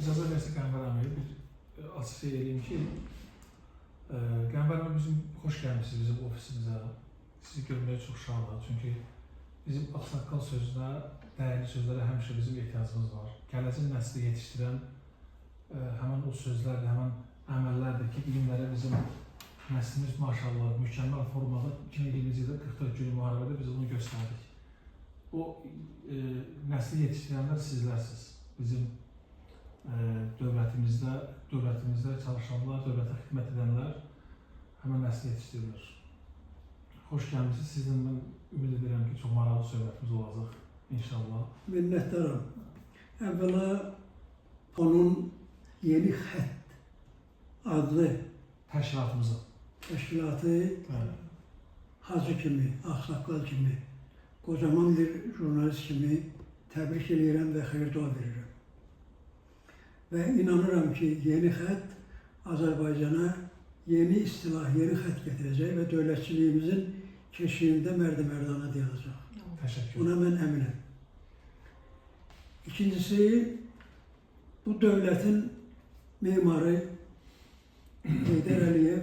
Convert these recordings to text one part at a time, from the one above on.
İcazə versə Qəmbər əmi bir açıq eləyim ki, Qəmbər əmi bizim xoş gəlmişsiniz bizim ofisimizə. Sizi görməyə çox şadıq. Çünki bizim ağsaqqal sözünə, dəyərli sözlərə həmişə bizim ehtiyacımız var. Gələcək nəsli yetişdirən həmin o sözlərdir, həmin əməllərdir ki, bilimlərə bizim nəslimiz maşallah mükəmməl formada 2020-ci ildə 44 günlük müharibədə biz onu göstərdik. O nəsli yetişdirənlər sizlərsiniz. Bizim dövlətimizdə çalışanlar, dövlətə xidmət edənlər həmin nəsli yetişdirilir. Xoş gəlmişsiniz. Sizdən mən ümid edirəm ki, çox maraqlı söhbətimiz olacaq inşallah. Minnətdaram. Əvvəla onun Yeni Xətt adlı təşkilatı hacı kimi, ağsaqqal kimi, qocaman bir jurnalist kimi təbrik edirəm və xeyir-dua verirəm. Və inanıram ki, Yeni Xətt Azərbaycana yeni istilah, yeni xətt gətirəcək və dövlətçiliyimizin keşiyində mərdə-mərdana dayanacaq. Təşəkkür. Buna mən əminəm. İkincisi, bu dövlətin memarı Heydər Əliyev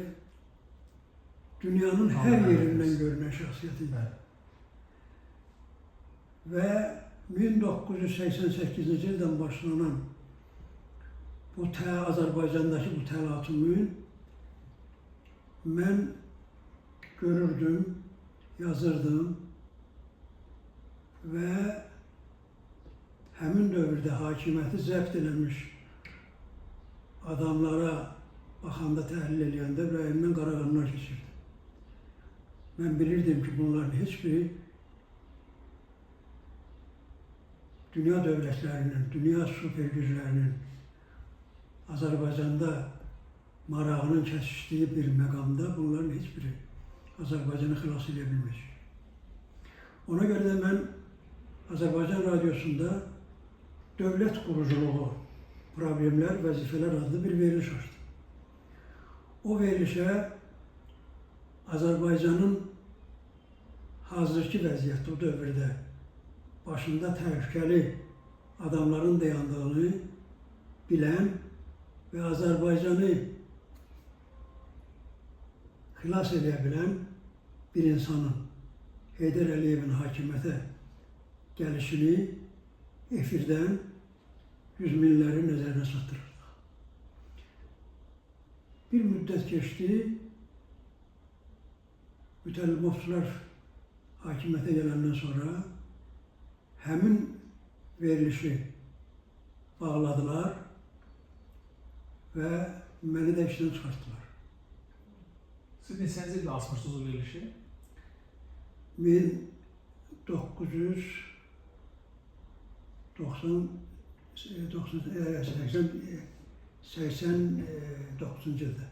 dünyanın hər yerindən görünən şəxsiyyətidir. Və 1988-ci ildən başlanan bu Azərbaycandakı bu təlatümü mən görürdüm, yazırdım və həmin dövrdə hakimiyyəti zəbt eləmiş adamlara baxanda, təhlil eləyəndə ürəyimdən qara qanlar keçirdi. Mən bilirdim ki, bunların heç biri dünya dövlətlərinin, dünya süper güclərinin Azərbaycanda marağının kəsişdiyi bir məqamda bunların heç biri Azərbaycanı xilas edə bilməyəcək. Ona görə də mən Azərbaycan Radiosunda dövlət quruculuğu, problemlər, vəzifələr adlı bir veriliş açdım. O verilişə Azərbaycanın hazırki vəziyyətdə, o dövrdə başında təhlükəli adamların dayandığını bilən və Azərbaycanı xilas edə bilən bir insanın Heydər Əliyevin hakimiyyətə gəlişini efirdən yüz minləri nəzərinə çatdırırdıq. Bir müddət keçdi, mütəllimovçular hakimiyyətə gələndən sonra həmin verilişi bağladılar və məni də işdən çıxartdılar. Siz neçənci ildə açmışdınız o verilişi? 1989-cu ildə.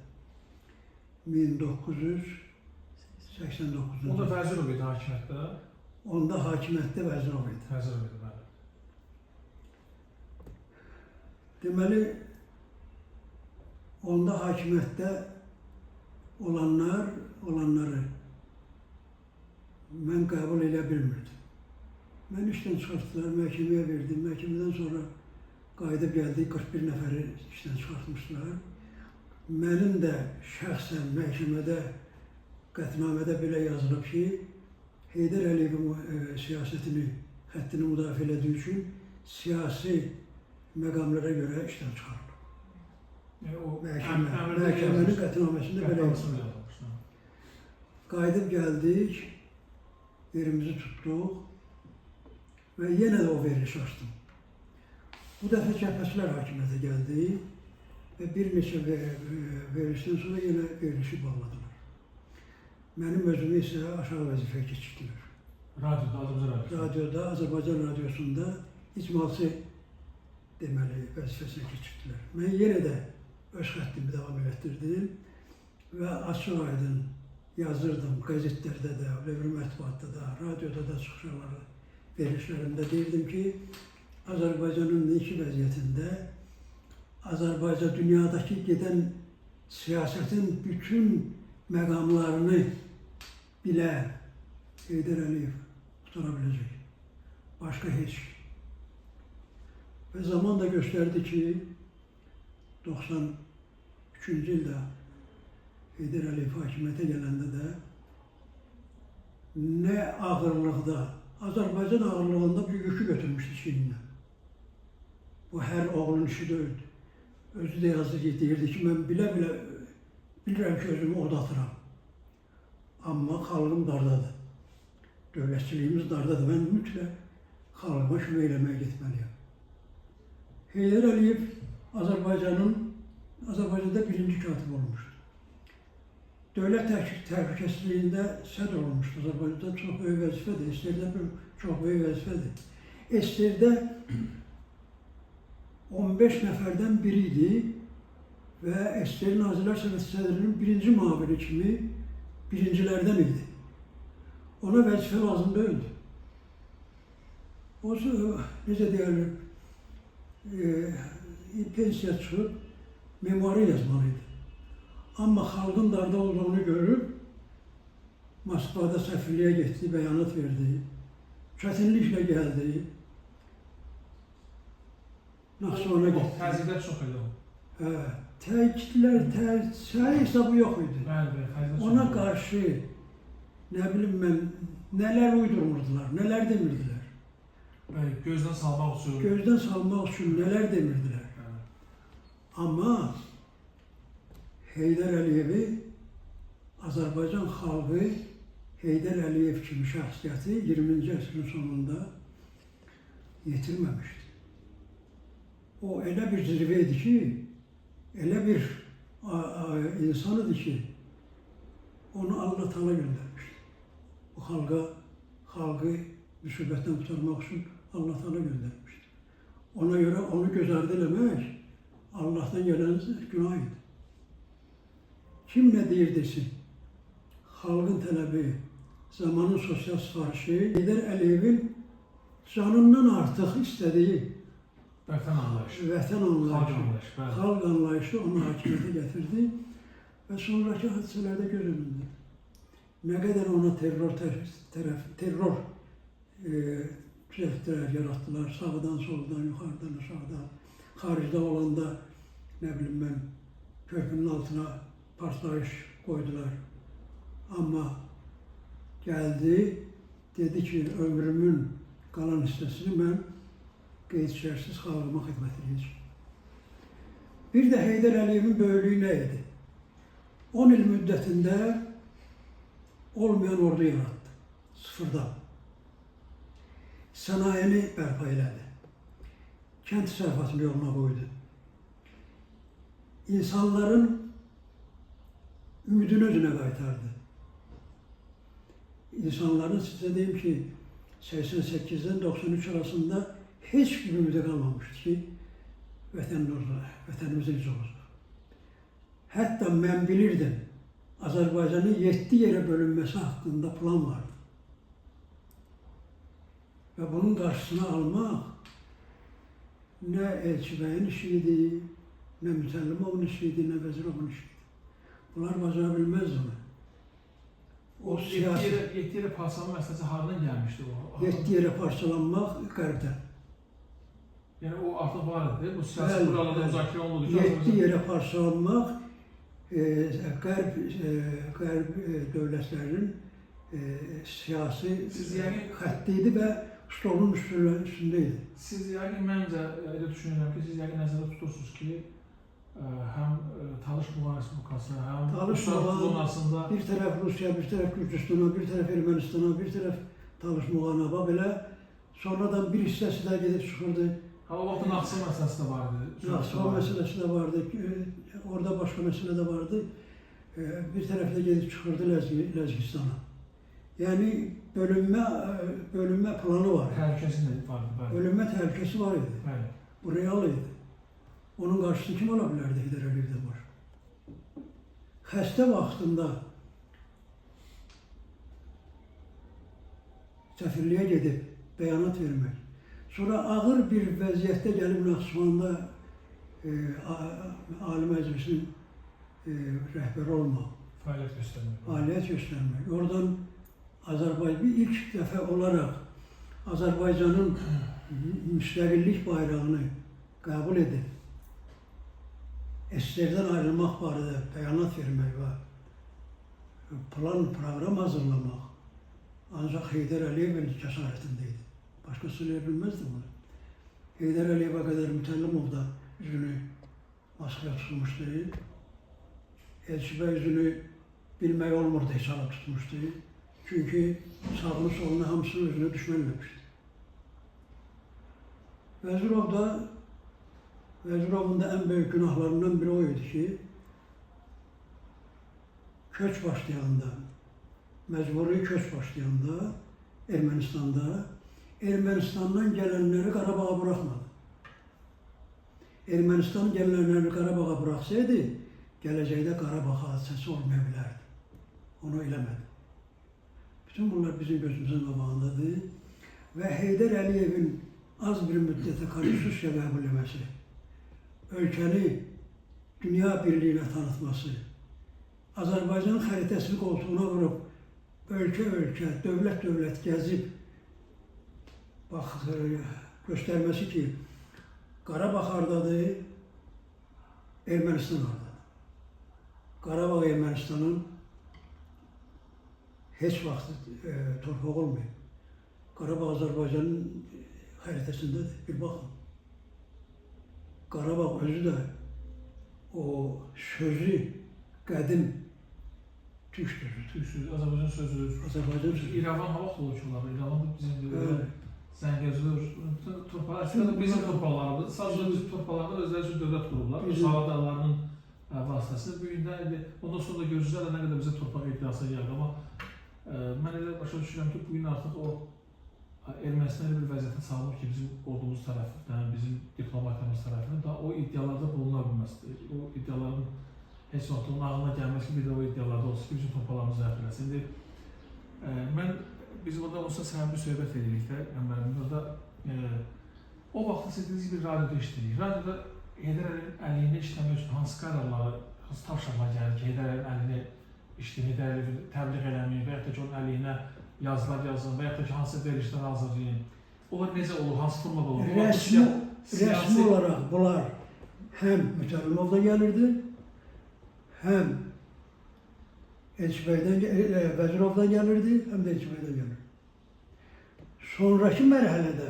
1989-cu ildə. Onda Vəzirov idi hakimiyyətdə? Onda hakimiyyətdə Vəzirov idi. Vəzirov idi, bəli. Deməli, onda hakimiyyətdə olanları mən qəbul edə bilmirdim. Mən işdən çıxartdılar, məhkəməyə verdim. Məhkəmədən sonra qayıdıb gəldik, 41 nəfəri işdən çıxartmışlar. Mənim də şəxsən məhkəmədə, qətnamədə belə yazılıb ki, Heydər Əliyevin siyasətini, xəttini müdafiə elədiyi üçün siyasi məqamlara görə işdən çıxarılıb. Məhkəmənin qətnaməsində belə yazılıb. Qayıdıb gəldik, yerimizi tutduq və yenə də o verilişi açdım. Bu dəfə Kəpəslər hakimiyyətə gəldi və bir neçə verilişdən sonra yenə verilişi bağladılar. Mənim özümü isə aşağı vəzifəyə keçirdilər. Radioda, Azərbaycan Radiosu? Radioda, Azərbaycan Radiosunda icmalçı deməli vəzifəsinə keçirdilər. Mən yenə də öz xəttimi davam etdirdim və açıq-aydın yazırdım, qəzetlərdə də, Dövr mətbuatda da, radioda da çıxışları, verilişlərimdə deyirdim ki, Azərbaycanın indiki vəziyyətində Azərbaycan dünyadakı gedən siyasətin bütün məqamlarını bilə Heydər Əliyev tutara biləcək. Başqa heç. Və zaman da göstərdi ki, 93-cü ildə Heydər Əliyev hakimiyyətə gələndə də nə ağırlıqda, Azərbaycan ağırlığında bir yükü götürmüşdü çiyninə. Bu hər oğlun işi deyildi. Özü də yazdı ki, deyirdi ki, mən bilə-bilə bilirəm ki, özümü odatıram. Amma xalqım dardadır. Dövlətçiliyimiz dardadır. Mən mütləq xalqıma kömək eləməyə getməliyəm. Heydər Əliyev Azərbaycanda birinci katib olmuşdu. Dövlət təhlükəsizliyində sədr olmuşdu. Azərbaycanda çox böyük vəzifədir. SSR-də çox böyük vəzifədir. SSR-də 15 nəfərdən biri idi və SSR Nazirlər Sovetinin sədrinin birinci müavini kimi birincilərdən idi. Ona vəzifə lazım deyildi. O, necə deyilir, pensiya çıxıb memuarı yazmalıydı. Amma xalqın darda olduğunu görüb, Moskvada səfirliyə getdi, bəyanat verdi, çətinliklə gəldi, Naxçıvana getdi. Təzyiqlər çox idi o. Təkidlər, sayı hesabı yox idi. Bəli, ona qarşı, nə bilim mən, nələr uydurmurdular, nələr demirdilər. Bəli, gözdən salmaq üçün. Gözdən salmaq üçün nələr demirdilər. Amma Heydər Əliyevi, Azərbaycan xalqı Heydər Əliyev kimi şəxsiyyəti 20-ci əsrin sonunda yetirməmişdi. O elə bir zirvə idi ki, elə bir insan idi ki, onu Allah Teala göndərmişdi. Bu xalqı müsibətdən qurtarmaq üçün Allah Teala göndərmişdi. Ona görə onu göz ardı eləmək Allah'tan gelen günah idi. Kim ne deyir desin, xalqın tələbi, zamanın sosial sifarişi, Heydər Əliyevin canından artıq istədiyi vətən anlayışı, xalq anlayışı onu hakimiyyətə gətirdi və sonraki hadisələrdə göz önündə. Nə qədər ona terror cəhdlər yarattılar, sağdan, soldan, yuxarıdan, aşağıdan, xaricdə olanda, nə bilim mən, körpünün altına partlayış qoydular. Amma gəldi, dedi ki, ömrümün qalan hissəsini mən qeyd-şərsiz xalqıma xidmət edəcəm. Bir də Heydər Əliyevin böyüklüyü nə idi? 10 il müddətində olmayan ordu yarattı, sıfırdan. Sənayeni bərpa elədi. Kənd təsərrüfatını yoluna qoydu. İnsanların ümidini özünə qaytardı. İnsanların, sizə deyim ki, 88-dən 93 arasında heç bir ümidi qalmamışdı ki, vətənimiz necə olacaq. Hətta mən bilirdim, Azərbaycanın 7 yerə bölünməsi haqqında plan vardı. Və bunun qarşısını almaq nə Elçibəyin işi idi, nə Mütəllimovun işi idi, nə Vəzirovun işi idi. Bunlar bacara bilməzdi onu. O 7 yerə parçalanma məsələsi haradan gəlmişdi o? 7 yerə parçalanmaq qərbdən. Yəni o artıq var idi, bu siyasi buralarda müzakirə olundu. 7 yerə parçalanmaq qərb dövlətlərinin siyasi xətti idi və stolun üstündə idi. Siz yəqin, məncə elə düşünürəm ki, siz yəqin nəzərdə tutursunuz ki, həm Talış Muğan Respublikası, həm Ruslar zonasında... Bir tərəf Rusiya, bir tərəf Gürcüstana, bir tərəf Ermənistana, bir tərəf Talış Muğana, belə sonradan bir hissəsi də gedib çıxırdı. O vaxtda Naxçıvan məsələsi də vardı. Naxçıvan məsələsi də vardı, orada başqa məsələ də vardı. Bir tərəfdə gedib çıxırdı Ləzgistana. Yəni, bölünmə planı var. Təhlükəsi də vardı. Bölünmə təhlükəsi var idi. Bəli. Bu real idi. Onun qarşısını kim ala bilərdi Heydər Əliyevdən var? Xəstə vaxtında səfirliyə gedib bəyanat vermək, sonra ağır bir vəziyyətdə gəlib Naxçıvanda Ali Məclisinin rəhbəri olmaq, fəaliyyət göstərmək. Oradan Azərbaycan ilk dəfə olaraq Azərbaycanın müstəqillik bayrağını qəbul edib SSR'dən ayrılmaq barədə bəyanat vermək və plan, proqram hazırlamaq ancaq Heydər Əliyevin cəsarətində idi. Başqası eləyə bilməzdi bunu. Heydər Əliyevə qədər Mütəllimov da üzünü maskaya tutmuşdu. Elçibəy üzünü bilmək olmurdu, hesaba tutmuşdu. Çünki sağını solunu hamısının üzünü düşmənləmişdi. Vəzirovun da ən böyük günahlarından biri o idi ki, köç başlayanda, məcburi köç başlayanda Ermənistandan gələnləri Qarabağa buraxmadı. Ermənistan gələnləri Qarabağa buraxsaydı, gələcəkdə Qarabağ hadisəsi olmaya bilərdi. Onu eləmədi. Bütün bunlar bizim gözümüzün qabağındadır və Heydər Əliyevin az bir müddətə Konstitusiya qəbul etməsi, ölkəni dünya birliyinə tanıtması, Azərbaycan xəritəsini qoltuğuna vurub, ölkə-ölkə, dövlət-dövlət gəzib, göstərməsi ki, Qarabağ hardadır, Ermənistan hardadır. Qarabağ Ermənistanın heç vaxt torpağı olmayıb. Qarabağ Azərbaycanın xəritəsindədir, bir baxın. Qarabağ özü də o sözü qədim türkdür. Türksüz, Azərbaycan sözüdür. Azərbaycan sözü. İrəvan hava xoluşuları, İrəvan da bizim Zəngəzur, torpağı, əslində bizim torpaqlarımız, sadəcə bizim torpaqlarında özləri üçün dövlət qururlar. Sağ dağlarının vasitəsilə bu gün də, ondan sonra da görürüzlər də nə qədər bizə torpaq iddiası gəldi. Amma mən elə başa düşürəm ki, bugün artıq o Ermənistan elə bir vəziyyətə salınır ki, bizim ordumuz tərəfindən, bizim diplomatiyamız tərəfindən da o iddialarda buluna bilməzdir. O iddiaların heç vaxt onun ağlına gəlməz ki, bir də o iddialarda olsun ki, bizim torpaqlarımızı zəif eləsin. İndi biz orada olsa səbəbi söhbət edirik də, mənim orada o vaxtda siz dediniz ki, bir radioda işləyirik. Radioda Heydər Əliyevin işləmək üçün hansı qərarları, hansı tapşırıqlar gəlir ki, Heydər Əliyevin işləyir, Heydər Əliyevin təbliğ eləməyin və yaxud da ki, onun əleyhinə yazılar yazın və yaxud da ki, hansı verilişlər hazırlayın. Onlar necə olur, hansı formada olur? Rəsmi olaraq bunlar həm Mütəllimovdan gəlirdi, həm Vəzirovdan gəlirdi, həm də Elçibəydən gəlirdi. Sonraki mərhələdə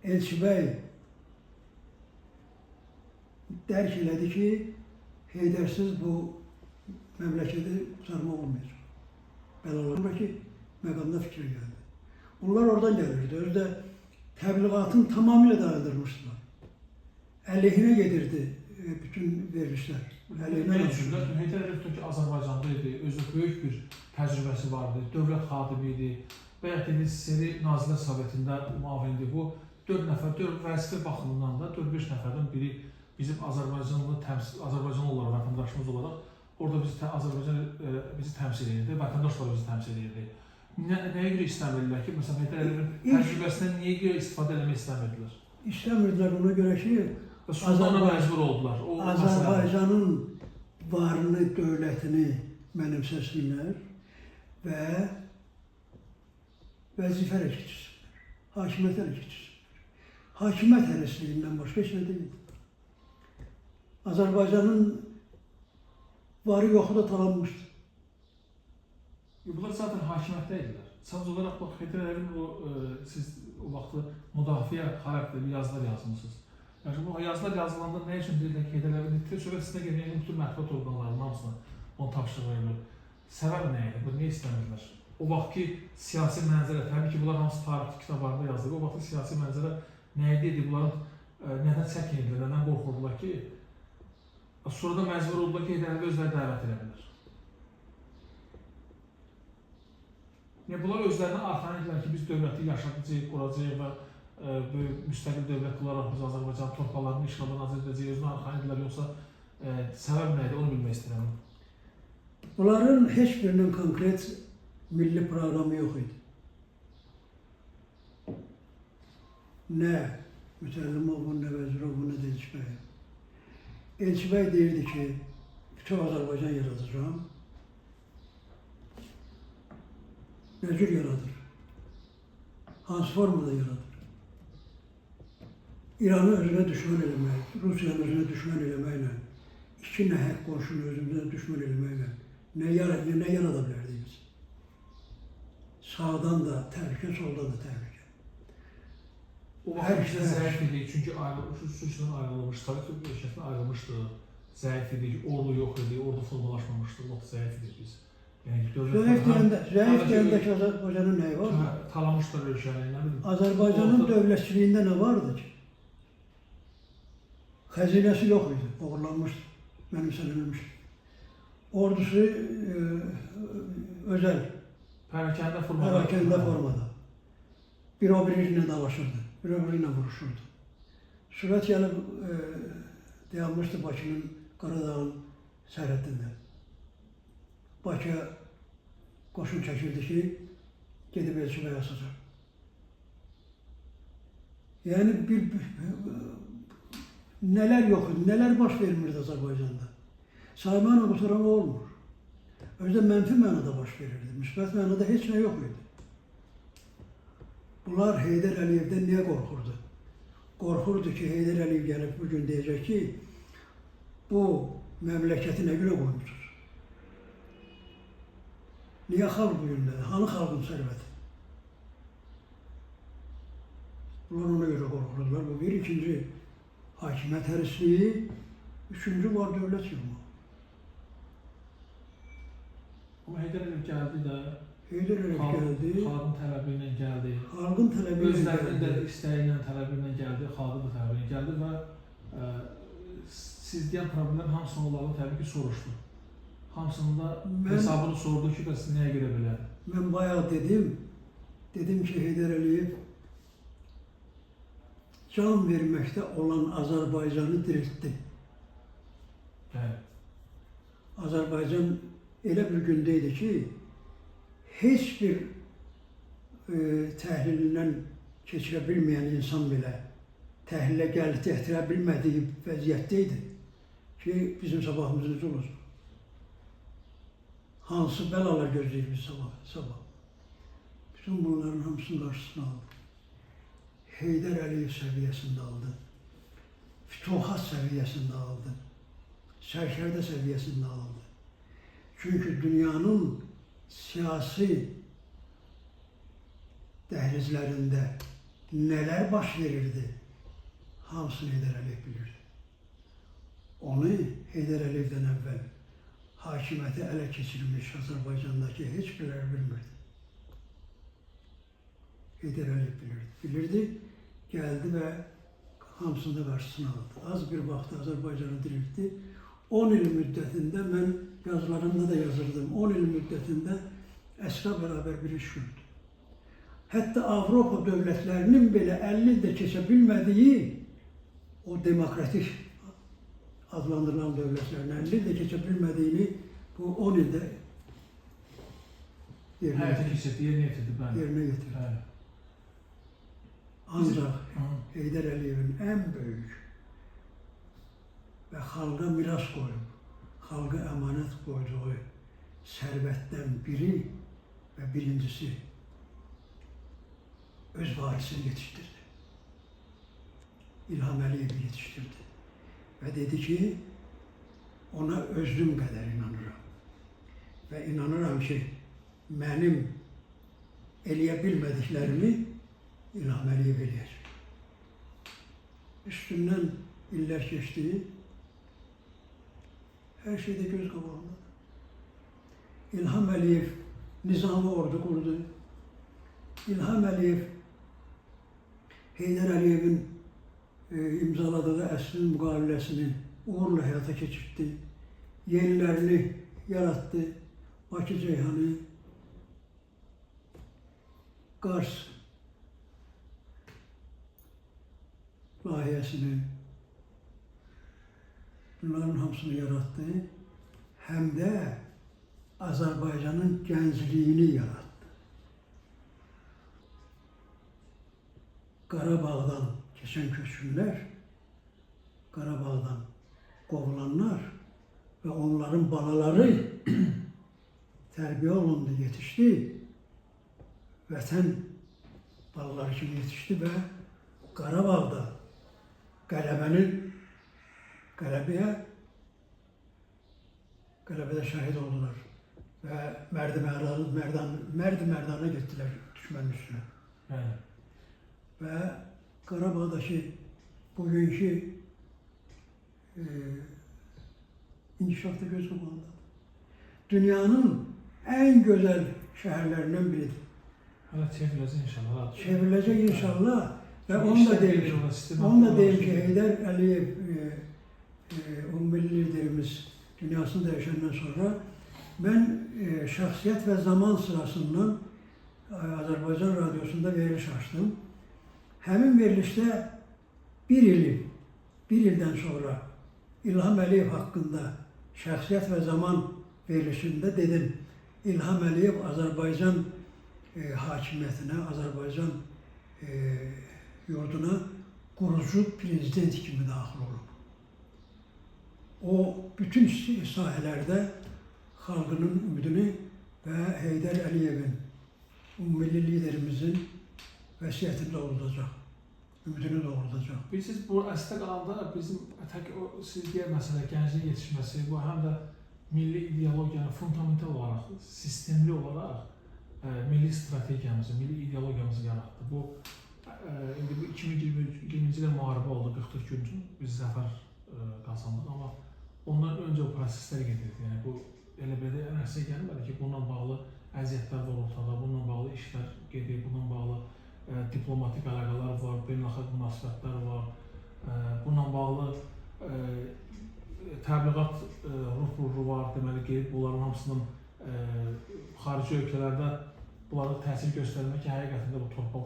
Elçibəy dərk elədi ki, Heydərsiz bu məmləkəti sarmaq olmayacaq. Bəlalarındakı məqamda fikir gəldi. Bunlar oradan gəlirdi. Özü də təbliğatın tamamilə dayandırmışdılar. Əleyhinə gedirdi bütün verilişlər. Heydər Əliyev ki, Azərbaycanda idi, özü böyük bir təcrübəsi vardı, dövlət xadimi idi və ya Seri Nazirlər Sovetində müavindi. Bu 4 vəzifə baxımından da 4-5 nəfərdən biri bizim Azərbaycanlı olaraq, vətəndaşımız olaraq orada bizi təmsil edirdi, vətəndaşlar bizi təmsil edirdi. Nəyə görə istəmirdilər ki, məsələn, Heydər Əliyevin təcrübəsindən niyə görə istifadə eləmək istəmirdilər? İstəmirdilər ona görə ki, Azərbaycanın varını, dövlətini mənimsəsinlər və vəzifə ilə keçirsinlər, hakimiyyət ilə keçirsinlər. Hakimiyyət həvəsliyindən başqa heç nə deyil. Azərbaycanın varı yoxu da talanmışdır. Bunlar zaten hakimiyyətdə idilər. Sadəcə olaraq, bax, Heydər Əliyevin siz o vaxtı müdafiə xarakterli yazılar yazmışsınız. Yəni, bu yazılar yazılanda nə üçün deyirlər ki, Heydər Əliyevin söhbətində gələn bütün mətbuat orqanlarının hamısına onu tapşırıq verilir. Səbəb nə idi? Bu, niyə istəmirdilər? O vaxtki siyasi mənzərə, təbii ki, bunlar hamısı tarixi kitablarında yazılır. O vaxtki siyasi mənzərə nə idi? Bunların nədən çəkinirlər, nədən qorxurdular ki, sonra da məcbur oldular ki, Heydər Əliyevi özləri dəvət edəbilər. Bunlar özlərinə arxan edirlər ki, biz dövləti yaşadacağıq, quracağıq və böyük müstəqil dövlət olaraq biz Azərbaycan torpaqlarını işğaldan azad edəcəyik, özünə arxan edirlər, yoxsa səbəb nə idi, onu bilmək istəyirəm. Bunların heç birinin konkret milli proqramı yox idi. Nə Mütəllimovun, nə Vəzirovun, nə də Elçibəyin. Elçibəy deyirdi ki, bütün Azərbaycan yaradacağım. Nə cür yaradır? Hansı formada yaradır? İranı özünə düşmən eləmək, Rusiyanı özünə düşmən eləməklə iki nəhəq qonşunu özümüzə düşmən eləməklə nə yarada bilərdik biz? Sağdan da təhlükə, soldan da təhlükə. O Hər vaxt şey- zəif idi, çünki Suriyadan ayrılmış, Sovet ölkəsindən ayrılmışdı, zəif idi, ordu yox idi, ordu formalaşmamışdı, o vaxt zəif idik biz. Yəni, Zəif deyəndəki Azərbaycanın nəyi var? talamışlar ölkəni, nə bilim. Azərbaycanın dövlətçiliyində nə vardı ki? Xəzinəsi yox idi, oğurlanmışdı, mənimsənilmişdi. Ordusu özəl, Pərakəndə formada. Bir o biriyle dalaşırdı, bir o biriyle vuruşurdu. Sürət gəlib dayanmışdı Bakının Qaradağın sərhədində. Bakıya qoşun çəkildi ki, gedib Elçibəyə asacaq. Yəni nələr yox idi, nələr baş vermirdi Azərbaycanda. Saymanla qutaran olmur. Özdə mənfi mənada baş verirdi, müsbət mənada heç nə yox idi. Bunlar Heydər Əliyevdən niyə qorxurdu? Qorxurdu ki, Heydər Əliyev gəlib bugün deyəcək ki, bu məmləkəti nə görə qoymuşsunuz? Niyə xalq bugündədir? Hanı xalqın sərvəti? Bunlar ona görə qorxurdular. Bu bir, ikinci hakimiyyət hərisliyi, üçüncü var dövlət yığma. Ama Heydər Əliyev gəldi də, Heydər Əliyev gəldi. Xalqın tələbi ilə gəldi. Xalqın tələbi ilə Özlərinin də gəldi. istəyi ilə, tələbi ilə gəldi, xalqın da tələbi ilə gəldi və siz deyən problemlər hamısını onların təbii ki soruşdu. Hamısının da hesabını sordu ki, bəs nəyə görə belədir? Mən bayaq dedim ki, Heydər Əliyev can verməkdə olan Azərbaycanı diriltdi. Bəli. Azərbaycan elə bir gündə idi ki, heç bir təhlilindən keçirə bilməyən insan belə təhlilə gətirə bilmədiyi vəziyyətdə idi ki, bizim sabahımız necə olacaq? Hansı bəlalar gözləyir biz sabah? Bütün bunların hamısının qarşısını aldı. Heydər Əliyev səviyyəsində aldı, Fütuhat səviyyəsində aldı, Sərkərdə səviyyəsində aldı. Çünki dünyanın siyasi dəhlizlərində nələr baş verirdi, hamısını Heydər Əliyev bilirdi. Onu Heydər Əliyevdən əvvəl hakimiyyəti ələ keçirilmiş Azərbaycandakı heç birləri bilmirdi. Heydər Əliyev bilirdi, gəldi və hamısını da qarşısına aldı. Az bir vaxtda Azərbaycanı diriltdi. 10 il müddətində, mən yazılarımda da yazırdım, 10 il müddətində əsra bərabər bir iş gördü. Hətta Avropa dövlətlərinin belə 50 ildə keçə bilmədiyi o demokratik adlandırılan dövlətlərin 50 ildə keçə bilmədiyini bu 10 ildə Həyata keçirdi, yerinə yetirdi. Ancaq Heydər Əliyevin ən böyük və xalqa miras qoyub, xalqa əmanət qoyduğu sərvətdən biri və birincisi öz varisini yetişdirdi. İlham Əliyevi yetişdirdi və dedi ki, ona özüm qədər inanıram və inanıram ki, mənim eləyə bilmədiklərimi İlham Əliyev eləyəcək. Üstündən illər keçdi, hər şeydə göz qabağındadır. İlham Əliyev nizami ordu qurdu. İlham Əliyev Heydər Əliyevin imzaladığı əslin müqaviləsini uğurla həyata keçirdi. Yenilərini yarattı. Bakı Ceyhanı, Qars layihəsini, bunların hamısını yarattı. Həm də Azərbaycanın gəncliyini yarattı. Qarabağdan keçən köçkünlər, Qarabağdan qovulanlar və onların balaları tərbiyə olundu, yetişdi. Vətən balaları kimi yetişdi və Qarabağda qələbəyə qələbədə şəhid oldular və mərd-mərdana getdilər düşmənin üstünə. Bəli. Və Qarabağdakı bugünkü inkişafda göz qabağındadır. Dünyanın ən gözəl şəhərlərindən biridir. Hələ çevriləcək inşallah. Çevriləcək inşallah və onu da deyim ki, Heydər Əliyev, o milli liderimiz dünyasını dəyişəndən sonra mən şəxsiyyət və zaman sırasından Azərbaycan Radyosunda veriliş açdım. Həmin verilişdə bir ildən sonra İlham Əliyev haqqında şəxsiyyət və zaman verilişində dedim. İlham Əliyev Azərbaycan hakimiyyətinə, Azərbaycan yurduna qurucu prezident kimi daxil olub. O, bütün sahələrdə xalqının ümidini və Heydər Əliyevin, milli liderimizin vəsiyyətini doğrulacaq, ümidini doğrulacaq. Bilirsiniz, bu əsdə qalanda bizim tək o siz deyər məsələ gəncliyin yetişməsi, bu həm də milli ideologiyanı fundamental olaraq, sistemli olaraq milli strategiyamızı, milli ideologiyamızı yaratdı. Bu, indi bu 2020-ci il müharibə oldu, 44 gün biz zəfər qazandıq, amma ondan öncə o proseslər gedirdi. Yəni bu elə belə ən əsas gəlmədi ki, bununla bağlı əziyyətlər var ortada, bununla bağlı işlər gedir, bununla bağlı diplomatik əlaqələr var, beynəlxalq münasibətlər var, bununla bağlı təbliğat ruhu var, deməli ki, bunların hamısının xarici ölkələrdə bunlara təsir göstərmək ki, həqiqətində bu torpaq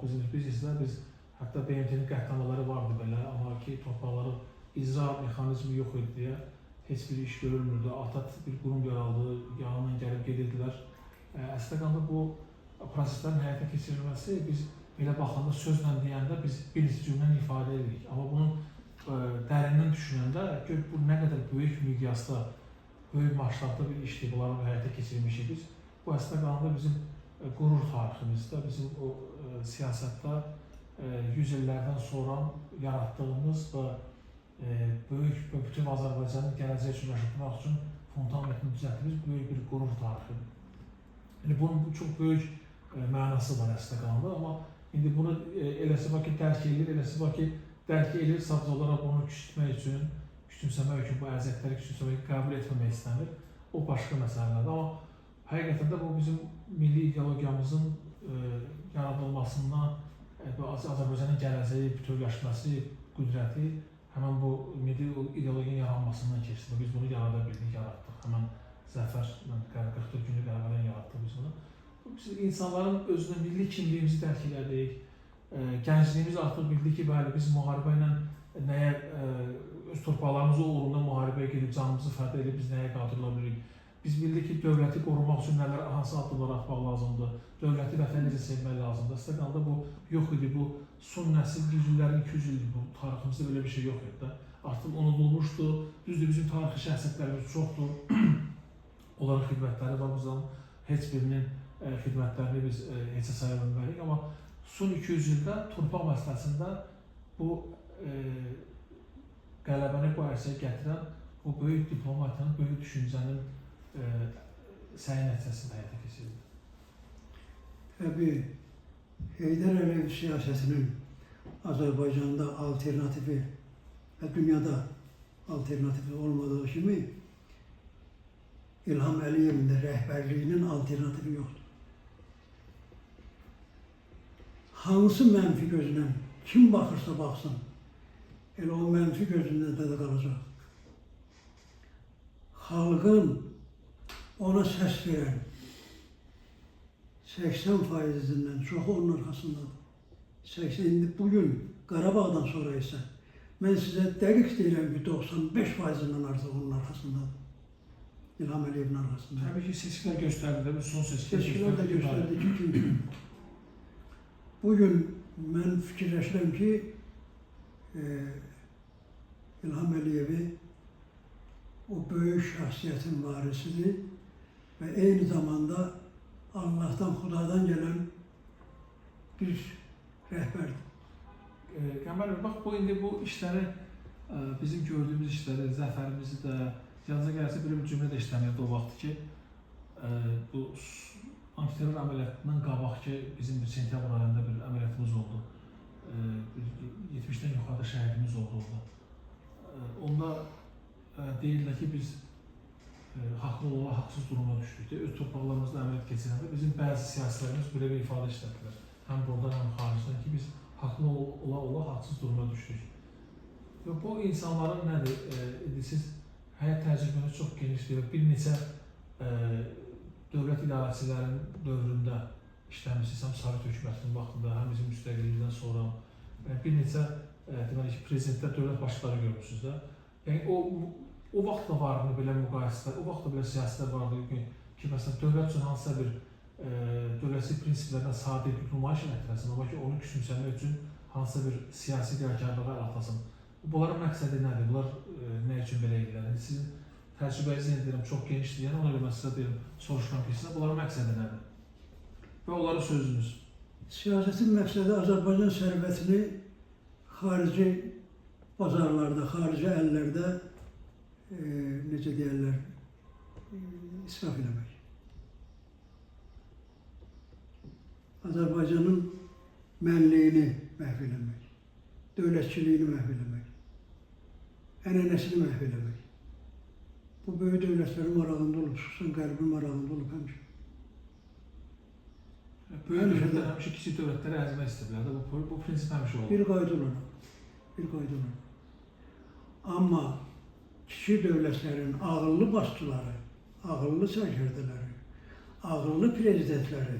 biz hətta BMT-nin qətnamaları vardı belə, amma ki, torpaqları icra mexanizmi yox idi deyə heç bir iş görülmürdü. ATAT bir qurum yaraldı, yanından gəlib gedirdilər. Əslində qaldı bu proseslərin həyata keçirilməsi biz belə baxanda, sözlə deyəndə biz bir cümlə ifadə edirik. Amma bunun dərindən düşünəndə gör bu nə qədər böyük miqyasda, böyük maşrafda bir işdir, bunların həyata keçirmişik biz. Bu əslində qalanda bizim qurur tariximizdə, bizim o siyasətdə 100 illərdən sonra yaratdığımız və böyük bütün Azərbaycanın gələcək üçün yaşatmaq üçün fundamentini düzəltdiyimiz böyük bir qurur tarixidir. Yəni bunun çox böyük mənası var əslində qalanda, amma indi bunu eləsi var ki, dərk edilir, sadəcə olaraq bunu küçümsəmək üçün, bu əziyyətləri küçümsəmək, qəbul etməmək istənir. O başqa məsələlərdir, amma həqiqətən də bu bizim milli ideologiyamızın yaradılmasından, Azərbaycanın gələcəyi, bütövləşməsi, qüdrəti həmən bu milli ideologiyanın yaranmasından keçdi. Biz bunu yarada bildik, yaratdıq. Həmən zəfər, 44 günlük qələbədən yaratdıq biz bunu. Biz insanların özünə milli kimliyimizi dərk elədik. Gəncliyimiz artıq bildik ki, bəli, biz müharibə ilə nəyə, öz torpaqlarımız uğrunda müharibəyə gedib, canımızı fəda edib, biz nəyə qadırıla bilirik. Biz bildik ki, dövləti qorumaq üçün hansı addımlar atmaq lazımdır, dövləti vətəni necə sevmək lazımdır. Əslində qalanda bu yox idi, bu son nəsil 100 illərin 200 ildir, bu tariximizdə belə bir şey yox idi. Artıq unudulmuşdur, düzdür, bizim tarixi şəxsiyyətlərimiz çoxdur, onların xidmətləri var, bu zaman heç birinin xidmətlərini biz heçə saya bilmərik, amma son 200 ildə torpaq məsələsində bu qələbəni bu ərsəyə gətirən bu böyük diplomatiyanın, böyük düşüncənin səyi nəticəsində həyata keçirildi. Təbii, Heydər Əliyev siyasətinin Azərbaycanda alternatifi və dünyada alternatifi olmadığı kimi İlham Əliyevin də rəhbərliyinin alternatifi yoxdur. Hansı mənfi gözlə kim baxırsa baxsın, elə o mənfi gözündə də qalacaq. Xalqın ona səs verən 80%-dən çoxu onun arxasındadır. 80, indi bugün Qarabağdan sonra isə mən sizə dəqiq deyirəm ki, 95%-dən artıq onun arxasındadır. İlham Əliyevin arxasında. Təbii ki, seçkilər göstərdi, son seçkilər də göstərdi ki, çünki bugün mən fikirləşirəm ki, İlham Əliyevi o böyük şəxsiyyətin varisidir və eyni zamanda Allahdan, Xudadan gələn bir rəhbərdir. Qəmbər bəy, bax bu indi bu işləri, bizim gördüyümüz işləri, zəfərimizi də, Yanınıza gəlsə belə bir cümlə də işləmirdi o vaxt ki, bu antiterror əməliyyatından qabaqki bizim bir sentyabr ayında bir əməliyyatımız oldu. 70-dən yuxarıda şəhidimiz oldu orada. Onda deyirlər ki, biz haqlı olaraq haqsız duruma düşdük. Öz torpaqlarımızda əməliyyat keçirəndə bizim bəzi siyasilərimiz belə bir ifadə işlətdilər. Həm buradan, həm xaricdən ki, biz haqlı olaraq haqsız duruma düşdük. Və bu insanların nədir? Siz həyat təcrübəniz çox genişdir. Bir neçə dövlət idarəçilərin dövründə işləmişsiniz, həm Sovet hökumətinin vaxtında, həm bizim müstəqillikdən sonra bir neçə deməli ki, prezidentlər, dövlət başçıları görmüşsünüz də. Yəni o vaxt da vardı belə müqayisələr, o vaxt da belə siyasətlər vardı ki, məsələn, dövlət üçün hansısa bir dövlətçilik prinsiplərdən sadiqlik nümayiş etdirəsin, amma ki, onu küçümsəmək üçün hansısa bir siyasi qərargahlığa əl atasın. Bunların məqsədi nədir? Bunlar nə üçün belə edirlər? Sizin təcrübənizi deyirəm, çox genişdir, yəni ona görə mən sizə deyirəm, soruşmam ki, sizə bunların məqsədi nədir? Və onların sözünüz. Siyasətin məqsədi Azərbaycan sərvətini xarici bazarlarda, xarici əllərdə necə deyərlər, israf eləmək. Azərbaycanın mənliyini məhv eləmək, dövlətçiliyini məhv eləmək, ənənəsini məhv eləmək. Bu böyük dövlətlərin marağında olub, xüsusən Qərbin marağında olub həmişə. Böyük dövlətlər həmişə kiçik dövlətləri əzmək istəyirlər. Bu prinsip həmişə olur. Bir qayda olaraq. Amma kiçik dövlətlərin ağıllı başçıları, ağıllı sərkərdələri, ağıllı prezidentləri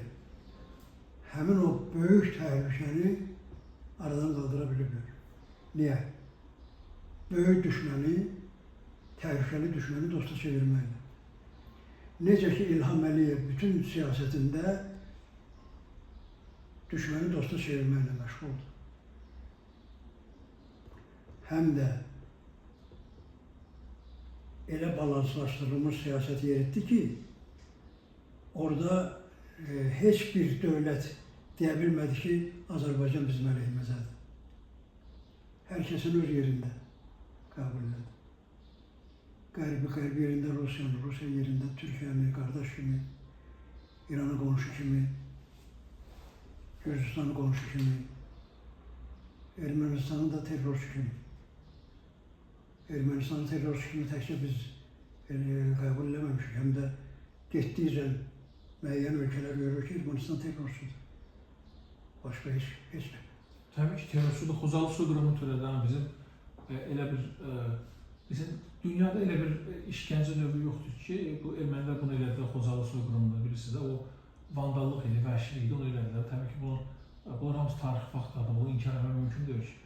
həmin o böyük təhlükəni aradan qaldıra biliblər. Niyə? Böyük düşməni, təhlükəli düşməni dosta çevirməklə. Necə ki, İlham Əliyev bütün siyasətində düşməni dosta çevirməklə məşğuldur. Həm də elə balanslaşdırılmış siyasət yeritdi ki, orada heç bir dövlət deyə bilmədi ki, Azərbaycan bizim əleyhimizədir. Hər kəsin öz yerində qəbul elədi. Qərbi yerində Rusiyanı, Rusiya yerində Türkiyəni qardaş kimi, İranı qonşu kimi, Gürcüstanı qonşu kimi, Ermənistanı da terrorçu kimi. Ermənistanı terrorçu kimi təkcə biz qəbul eləməmişik, həm də getdikcə müəyyən ölkələr görür ki, Ermənistan terrorçudur. Başqa heç nə. Təbii ki, terrorçudur. Xocalı soyqırımını törədən bizim dünyada elə bir işgəncə növü yoxdur ki, bu ermənilər bunu elədilər, Xocalı soyqırımını bilirsiniz də, o vandallıq idi, vəhşilik idi, onu elədilər. Təbii ki, bunlar hamısı tarixi faktlardır, bunu inkar etmək mümkün deyil ki.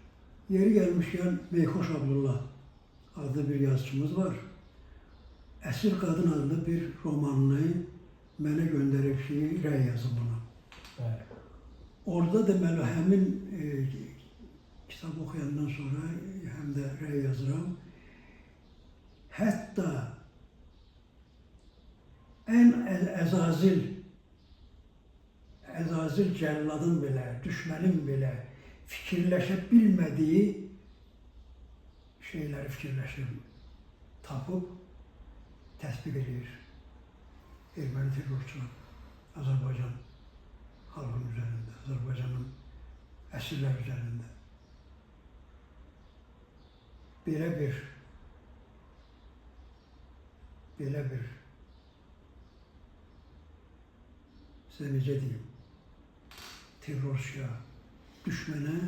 Yeri gəlmişkən Meyxoş Abdullah adlı bir yazıçımız var. Əsir Qadın adlı bir romanını mənə göndərib ki, rəy yazıb buna. Bəli. Orada deməli, həmin kitab oxuyandan sonra həm də rəy yazıram. Hətta ən əzazil cəlladın belə, düşmənin belə fikirləşə bilmədiyi şeyləri fikirləşir, tapıb, təsbiq edir. Erməni terrorçular Azərbaycan xalqının üzərində, Azərbaycanın əsirlər üzərində. Belə bir sizə necə deyim, terrorçuya, düşmənə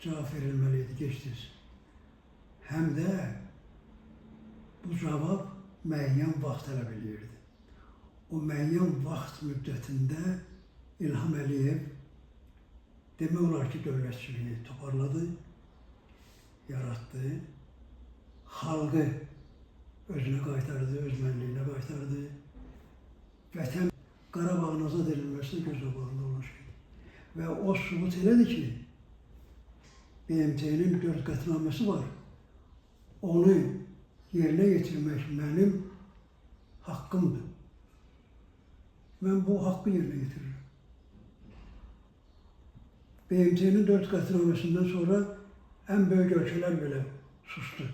cavab verilməliydi, geçdiniz. Həm də bu cavab müəyyən vaxt tələb edirdi. O müəyyən vaxt müddətində İlham Əliyev demək olar ki, dövlətçiliyi toparladı, yaratdı, xalqı özünə qaytardı, öz mənliyinə qaytardı. Vətən Qarabağın azad edilməsi göz qabağında olan şeydir. Və o sübut elədi ki, BMT-nin 4 qətnaməsi var. Onu yerinə yetirmək mənim haqqımdır. Mən bu haqqı yerinə yetirirəm. BMT-nin 4 qətnaməsindən sonra ən böyük ölkələr belə sustu.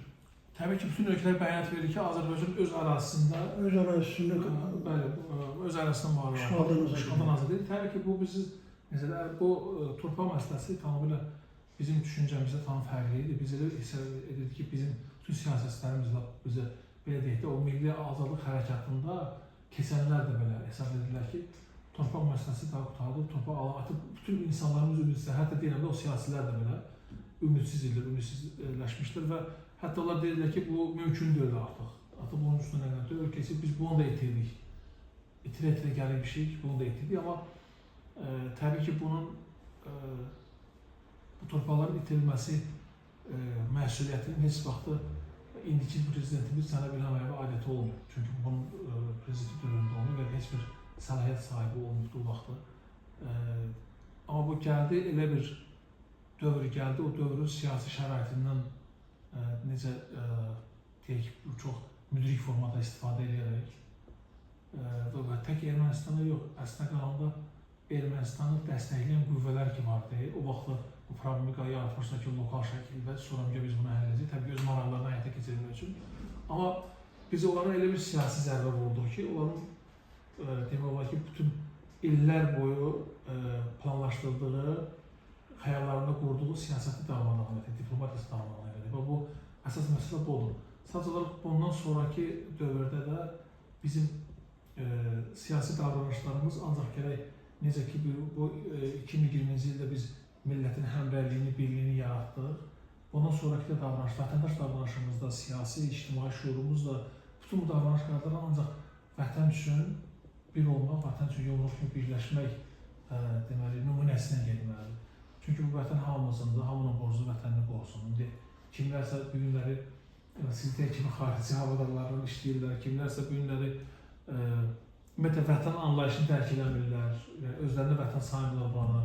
Təbii ki, bütün ölkələr bəyanat verir ki, Azərbaycan öz ərazisində öz ərazisini bəli, öz ərazisində işğaldan işğaldan azad edir. Təbii ki, bu bizi mesela bu torpaq məsələsi tamamilə bizim düşüncəmizdə tam fərqli idi. Biz elə hesab edirdik ki, bizim bütün siyasətlərimizlə bizə belə deyək də, o milli azadlıq hərəkatında keçənlər də belə hesab edirlər ki, torpaq məsələsi daha qurtarılır, torpaq alamətı bütün insanlarımız ümidsizdir. Hətta deyirəm də o siyasilər də belə ümidsizdirlər, ümidsizləşmişdir və hətta onlar deyirlər ki, bu mümkün deyil artıq. Artıq bunun üstünə nəqəmdir. Ölkəsi biz bunu da itirdik. İtirə-itirə gəlir bir şey ki, bunu da itirdik, amma təbii ki, bunun bu torpaqların itirilməsi məsuliyyətinin heç vaxtı indiki prezidentimiz Cənab İlham Əliyevə aidiyyəti olmuyor. Çünki bunun prezidenti dövründə olmuyor və heç bir səlahiyyət sahibi olmuşdu o vaxtı. Amma bu gəldi, elə bir dövr gəldi, o dövrün siyasi şəraitindən necə deyək, bu çox müdrik formada istifadə edərək və tək Ermənistanda yox, əslində qalanda Ermənistanı dəstəkləyən qüvvələr ki vardı. O vaxtda bu problemi yaratmışlar ki, lokal şəkildə sonra biz bunu həll edəcəyik, təbii öz maraqlarını həyata keçirmək üçün. Amma biz onlara elə bir siyasi zərbə vurduq ki, onların demək olar ki, bütün illər boyu planlaşdırdığı, xəyallarında qurduğu siyasəti darmadağın edir, diplomatiyası darmadağın edir və bu əsas məsələ budur. Sadəcə olaraq bundan sonraki dövrdə də bizim siyasi davranışlarımız ancaq gərək necə ki, bu 2020-ci ildə biz millətin həmrəyliyini, birliyini yaratdıq. Ondan sonraki də davranış, vətəndaş davranışımızda, siyasi, ictimai şuurumuzda bütün bu davranışlardan ancaq vətən üçün bir olmaq, vətən üçün yolluq kimi birləşmək deməli, nümunəsinə getməlidir. Çünki bu vətən hamımızındır, hamının borcu vətənini qorusun. İndi kimlərsə bu günləri siz deyək kimi xarici havadarlarla işləyirlər, kimlərsə bu günləri ümumiyyətlə vətən anlayışını dərk eləmirlər, özlərini vətən saymırlar buranı,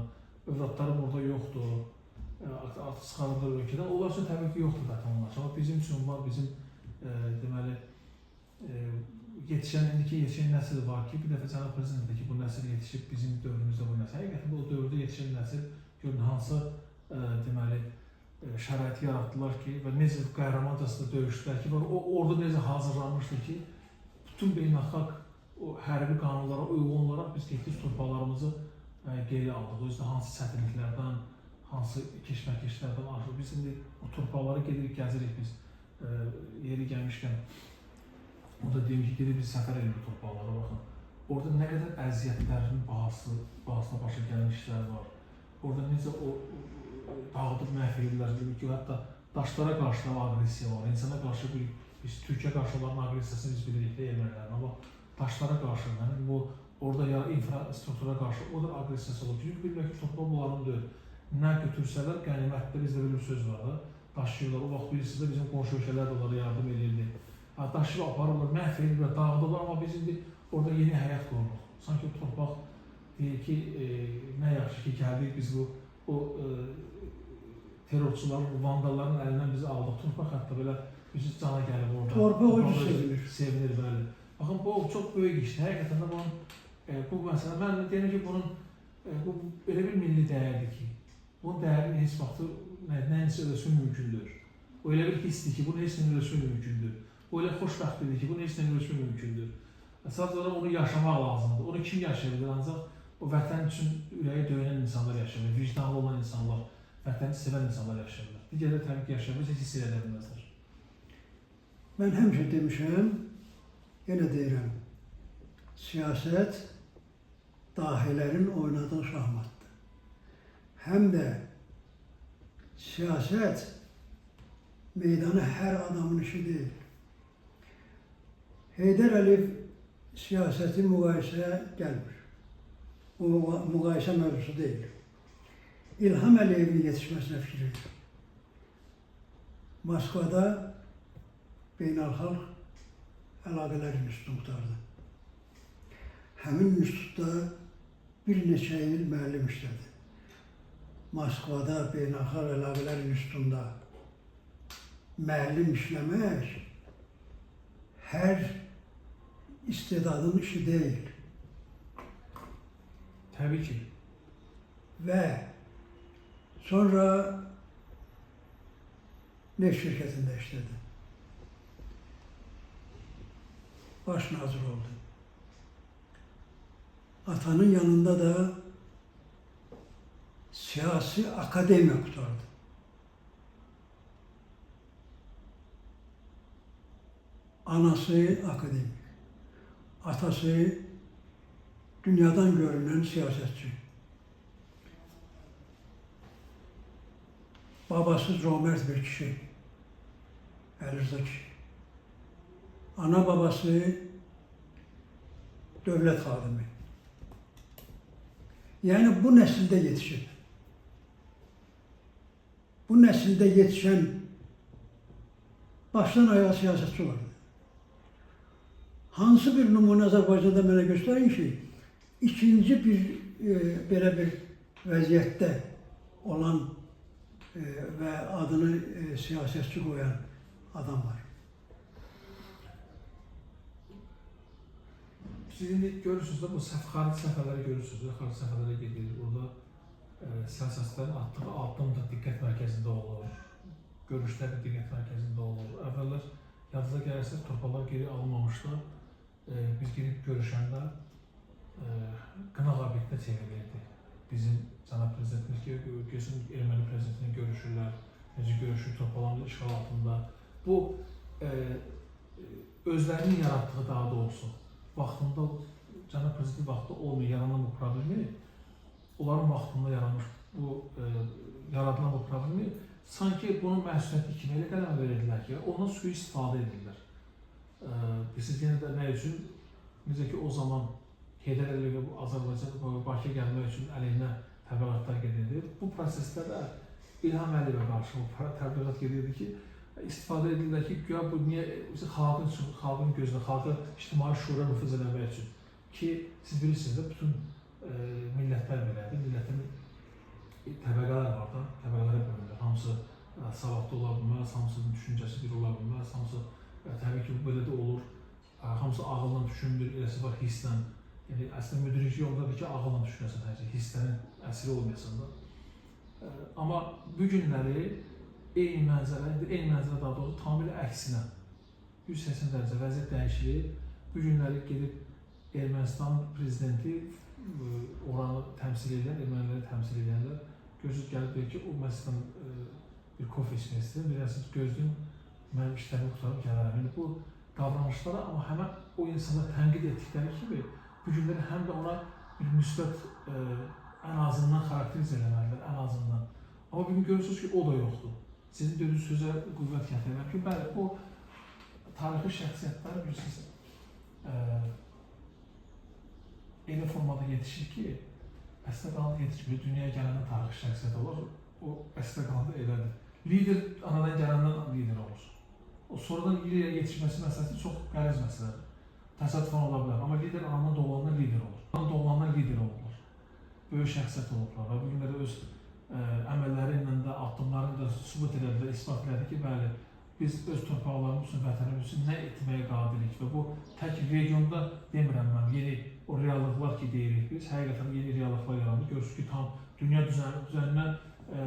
övladları burada yoxdur, artıq çıxarılır ölkədən. Onlar üçün təbii ki, yoxdur vətən anlayışı. Amma bizim üçün var, bizim deməli, indiki yetişən nəsil var ki, bir dəfə Cənab Prezident ki, bu nəsil yetişib bizim dövrümüzdə bu nəsil. Həqiqətən o dövrdə yetişən nəsil görün hansı deməli, şəraiti yaratdılar ki və necə qəhrəmancasında döyüşdülər ki, orada necə hazırlanmışdı ki, bütün beynəlxalq o hərbi qanunlara uyğun olaraq biz getdik torpaqlarımızı geri aldıq. O yüzden hansı çətinliklərdən, hansı keşməkeşlərdən aşırı. Biz indi o torpaqları gedirik, gəzirik biz yeri gəlmişkən. O da deyim ki, gedib biz səfər edirik torpaqlara, baxın. Orada nə qədər əziyyətlərin bahasına başa gələn işlər var. Orada necə o dağıdıb məhv edirlər, ki, hətta daşlara qarşı da agresiya var. İnsana qarşı biz Türkiyə qarşı olan agressiyasını biz bilirik də ermənilərin, amma daşlara qarşı, bu orada infrastruktura qarşı o da agresiyası olur. Çünki bilmək ki, torpaq bunların deyil. Nə götürsələr, qənimətdə bizdə belə bir söz var da, daşıyırlar. O vaxt bilirsiniz də bizim qonşu ölkələr də onlara yardım edirdi. Daşıyıb aparırlar, məhv edirlər, dağıdırlar, amma biz indi orada yeni həyat qorunuq. Sanki torpaq deyir ki, nə yaxşı ki, gəldik biz o terrorçuların, vandalların əlindən bizi aldıq. Torpaq hətta belə bizi cana gəlib orada. Torpaq özü sevinir. Sevinir, bəli. Baxın, bu çox böyük işdir. Həqiqətən də bu məsələ, mən deyirəm ki, bu belə bir milli dəyərdir ki, bunun dəyərini heç vaxtı nəyisə ölçmək mümkündür. O elə bir hissdir ki, bunu heç nə ölçmək mümkündür. O elə xoşbəxtlidir ki, bunu heç nə ölçmək mümkündür. Sadəcə olaraq onu yaşamaq lazımdır. Onu kim yaşayabilir? Ancaq o vətən üçün ürəyi döyünən insanlar yaşayabilir, vicdanlı olan insanlar, vətəni sevən insanlar yaşayabilir. Digərlər təbii ki, yaşayabilir, heç hiss edə bilməzlər. Mən həmişə demişəm, yenə deyirəm, siyasət dahilərin oynadığı şahmatdır. Həm də siyasət meydanı hər adamın işi deyil. Heydər Əliyev siyasəti müqayisəyə gəlmir. O müqayisə mövzusu deyil. İlham Əliyevin yetişməsinə fikir edir. Moskvada beynəlxalq əlaqələr institutu qurtardı. Həmin institutda bir neçə il müəllim işlədi. Moskvada beynəlxalq əlaqələr institutunda müəllim işləmək hər istedadın işi deyil. Təbii ki. Və sonra neft şirkətində işlədi. baş nazir oldu. Atanın yanında da siyasi akademiya kurtardı. Anası akademik, atası dünyadan görünen siyasetçi. Babası cömert bir kişi, Əli kişi. Ana babası devlet xadimi. Yani bu nesilde yetişip, bu nesilde yetişen baştan ayağa siyasetçi vardı. Hansı bir numune Azərbaycanda mənə göstərin ki, ikinci bir belə bir vəziyyətdə olan və adını siyasetçi qoyan adam var. Siz indi görürsünüz də bu xarici səfərləri görürsünüz, xarici səfərlərə gedir. Orada siyasetçilərin attığı addım da diqqət mərkəzində olur. Görüşlər də diqqət mərkəzində olur. Əvvəllər yadınıza gələrsə torpaqlar geri alınmamışdı. Biz gedib görüşəndə qınaq obyektinə çevrilirdi. Bizim cənab prezidentimiz ki, görürsün, erməni prezidentini görüşürlər, necə görüşür torpaqların işğal altında. Bu özlərinin yarattığı daha doğrusu, vaxtında cənab prezident vaxtında olmayan, yaranan bu problemi, onların vaxtında yaranmış bu yaradılan bu problemi sanki bunun məsuliyyəti kimi elə qələmə verirdilər ki, ondan sui-istifadə edirlər. Siz yenə də nə üçün? Necə ki, o zaman Heydər Əliyev Azərbaycan Bakıya gəlmək üçün əleyhinə təbliğatlar gedirdi. Bu prosesdə də İlham Əliyevə qarşı bu təbliğat gedirdi ki, istifadə edirlər ki, güya bu niyə xalqın gözünə, xalqı ictimai şuura nüfuz eləmək üçün ki, siz bilirsiniz də bütün millətlər belədir, millətin təbəqələr var da, təbəqələrə bölünür. Hamısı savadlı ola bilməz, hamısının düşüncəsi bir ola bilməz, hamısı təbii ki, belə də olur. Hamısı ağılla düşünmür, eləsi var hisslə. Yəni, əslində müdriki yoldadır ki, ağılla düşünəsən, hisslərin əsiri olmayasan da. Amma bu günləri eyni mənzərə daha doğrusu tamamilə əksinə 180 dərəcə vəziyyət dəyişir. Bu günləri gedib Ermənistan prezidenti oranı təmsil edən, erməniləri təmsil edənlər gözünüz gəlib deyir ki, o məsələn bir kofe içmək istəyir, bilirsiniz, gözlüyüm mənim işlərimi qutarıb gələrəm. Bu davranışlara, amma həmən o insanlar tənqid etdikləri kimi bu günləri həm də ona bir müsbət ən azından xarakteriz eləməlidir, ən azından. Amma bugün görürsünüz ki, o da yoxdur. Sizin dediyiniz sözə qüvvət gətirirəm ki, bəli, bu tarixi şəxsiyyətlər bilirsiniz, elə formada yetişir ki, əslə qalanda yetişmir, dünyaya gələndə tarixi şəxsiyyət olur, o əslə qalanda elədir. Lider anadan gələndən lider olur. O sonradan lidera yetişməsi məsələsi çox qəliz məsələdir. Təsadüfən ola bilər, amma lider anadan doğulandan lider olur. Anadan doğulandan lider olurlar. Böyük şəxsiyyət olurlar və bugün də öz əməlləri ilə də, addımlarını da sübut edəndə, ispat elədi ki, bəli, biz öz torpaqlarımız üçün, vətənimiz üçün nə etməyə qadirik və bu tək regionda demirəm mən, yeni o reallıqlar ki deyirik biz, həqiqətən yeni reallıqlar yarandı. Görürsünüz ki, tam dünya düzəninə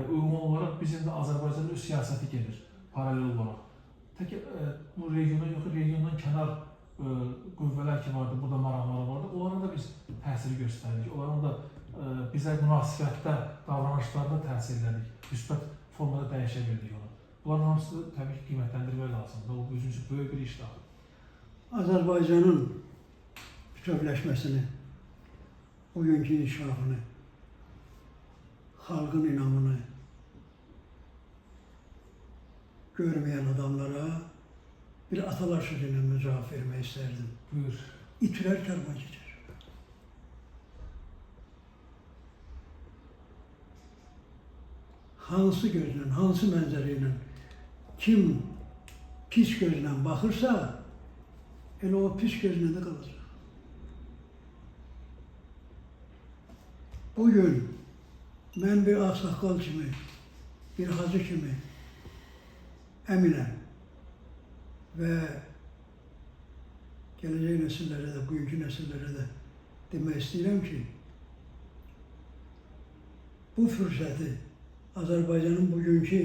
uyğun olaraq bizim də Azərbaycanın öz siyasəti gedir, paralel olaraq. Tək bu regiondan yox, regiondan kənar qüvvələr ki vardı, burada maraqları vardı, onlara da biz təsir göstərdik, onların da bizə münasibətdə, davranışlarda təsir elədik, müsbət formada dəyişə bildik onu. Bunların hamısını təbii ki, qiymətləndirmək lazımdır, o bizim üçün böyük bir iş daxil. Azərbaycanın bütövləşməsini, bugünkü inkişafını, xalqın inamını görməyən adamlara bir atalar sözüyle mücavab vermək istərdim. Buyur. İtilər karvan keçər. Hansı gözlə, hansı mənzərə ilə kim pis gözlə baxırsa, elə o pis gözlə də qalacaq. Bugün mən bir ağsaqqal kimi, bir hacı kimi əminəm və gələcək nəsillərə də, bugünkü nəsillərə də demək istəyirəm ki, bu fürsəti Azərbaycanın bugünkü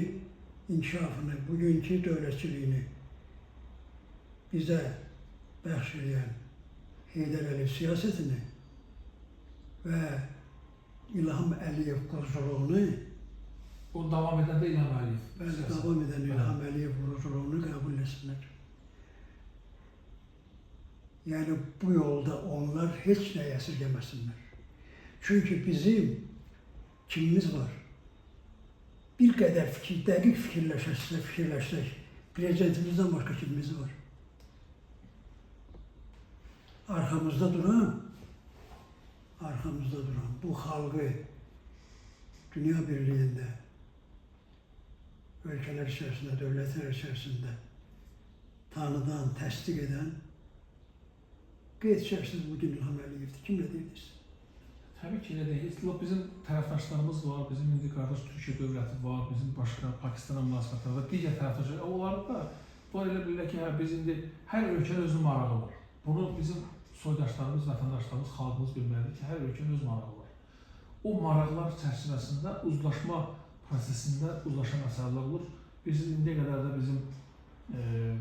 inkişafını, bugünkü dövlətçiliyini bizə bəxş edən Heydər Əliyev siyasətini və İlham Əliyev quruculuğunu, O davam edən də İlham Əliyev. bəli, davam edən İlham Əliyev quruculuğunu qəbul etsinlər. Yəni bu yolda onlar heç nəyə əsirgəməsinlər. Çünki bizim kimimiz var? Bir qədər dəqiq fikirləşsək, prezidentimizdən başqa kimimiz var? Arxamızda duran, bu xalqı dünya birliyində, ölkələr içərisində, dövlətlər içərisində tanıdan, təsdiq edən qeyd içərisində bugün İlham Əliyevdir. Kim nə deyirsiniz? Təbii ki, elə deyil. Bizim tərəfdaşlarımız var, bizim indi qardaş Türkiyə dövləti var, bizim başqa Pakistana münasibətlər və digər tərəfdaşlar. Onları da var elə bilirlər ki, biz indi hər ölkənin özünün marağı var. Bunu bizim soydaşlarımız, vətəndaşlarımız, xalqımız bilməlidir ki, hər ölkənin öz marağı var. O maraqlar çərçivəsində uzlaşma prosesində uzlaşan məsələlər olur. Biz indiyə qədər də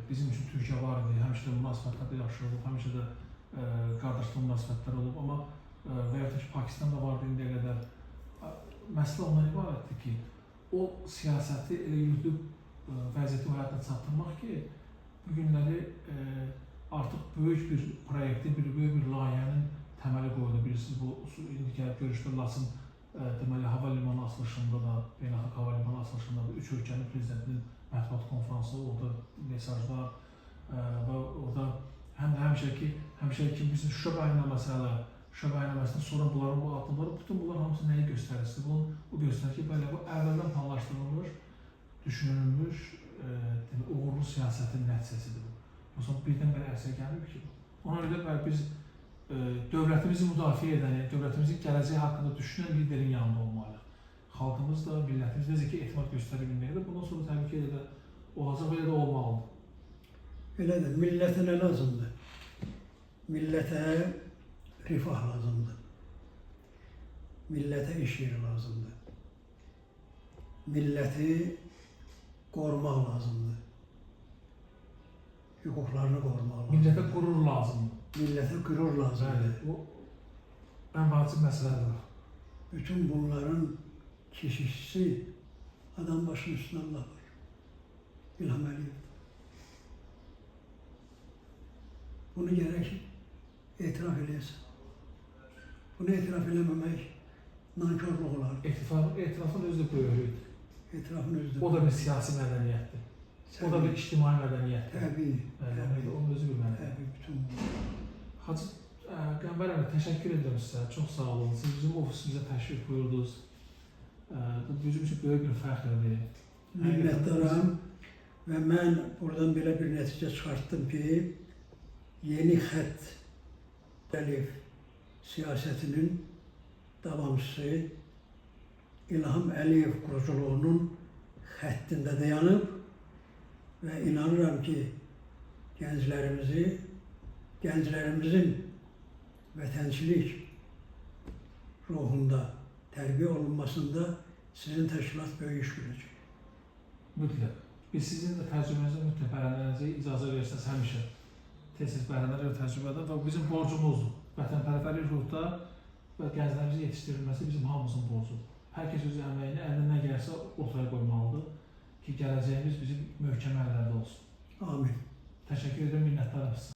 bizim üçün Türkiyə var idi, həmişə də münasibətlərdə yaxşı olub, həmişə də qardaşlıq münasibətlər olub, amma və ya ki, Pakistanda vardı indiyə qədər. Məsələ ondan ibarətdir ki, o siyasəti elə yürüdüb vəziyyəti həyata çatdırmaq ki, bu günləri artıq böyük bir proyektin, böyük bir layihənin təməli qoyuldu. Bilirsiniz, bu indiki görüşdə Laçın deməli, hava limanı açılışında da, beynəlxalq hava limanı açılışında da 3 ölkənin prezidentinin mətbuat konfransı, orada mesajlar və orada həm də həmişə ki, bizim Şuşa bəyannaməsindən sonra bunların bu addımları, bütün bunlar hamısı nəyi göstərir? Bu göstərir ki, belə bu əvvəldən planlaşdırılmış, düşünülmüş, uğurlu siyasətin nəticəsidir bu. Məsələn, birdən belə ərsəyə gəlmir ki, ona görə biz dövlətimizi müdafiə edən, dövlətimizin gələcəyi haqqında düşünən liderin yanında olmalıyıq. Xalqımız da, millətimiz necə ki, etimad göstərə bilməkdir. Bundan sonra təbii ki, elə də olacaq və elə də olmalıdır. Elədir, millətə nə lazımdır? Millətə rifah lazımdır. Millətə iş yeri lazımdır. Milləti qorumaq lazımdır. Hüquqlarını qorumaq lazımdır. Millətə qürur lazımdır. Millətə qürur lazımdır. Bu ən vacib məsələdir. Bütün bunların keşişçisi adam başının üstündə Allah var. İlham Əliyev. Bunu gərək etiraf eləyəsən. Bunu etiraf eləməmək nankörlük olar. Etirafın özü də böyüdür. Etirafın özü də. O da bir siyasi mədəniyyətdir. O da bir ictimai mədəniyyətdir. Təbii. Onun özü bir mədəniyyət. Təbii, bütün. Hacı Qəmbər əmi, təşəkkür edirəm sizə. Çox sağ olun. Siz bizim ofisimizə təşrif buyurdunuz. Bu bizim üçün böyük bir fəxrdir. Minnətdaram və mən buradan belə bir nəticə çıxartdım ki, yeni xətt Əliyev siyasətinin davamçısı İlham Əliyev quruculuğunun xəttində dayanıb və inanıram ki, gənclərimizin vətənçilik ruhunda tərbiyə olunmasında sizin təşkilat böyük iş görəcək. Mütləq. Biz sizin də təcrübənizə mütləq bərənənizə icazə verirsiniz həmişə. Tez-tez bərənənlər təcrübədə və bizim borcumuzdur. Vətənpərvərlik ruhda və gənclərimizin yetişdirilməsi bizim hamımızın borcudur. Hər kəs öz əməyini əlinə nə gəlsə ortaya qoymalıdır ki, gələcəyimiz bizim möhkəm əllərdə olsun. Amin. Təşəkkür edirəm, minnətdarım sizə.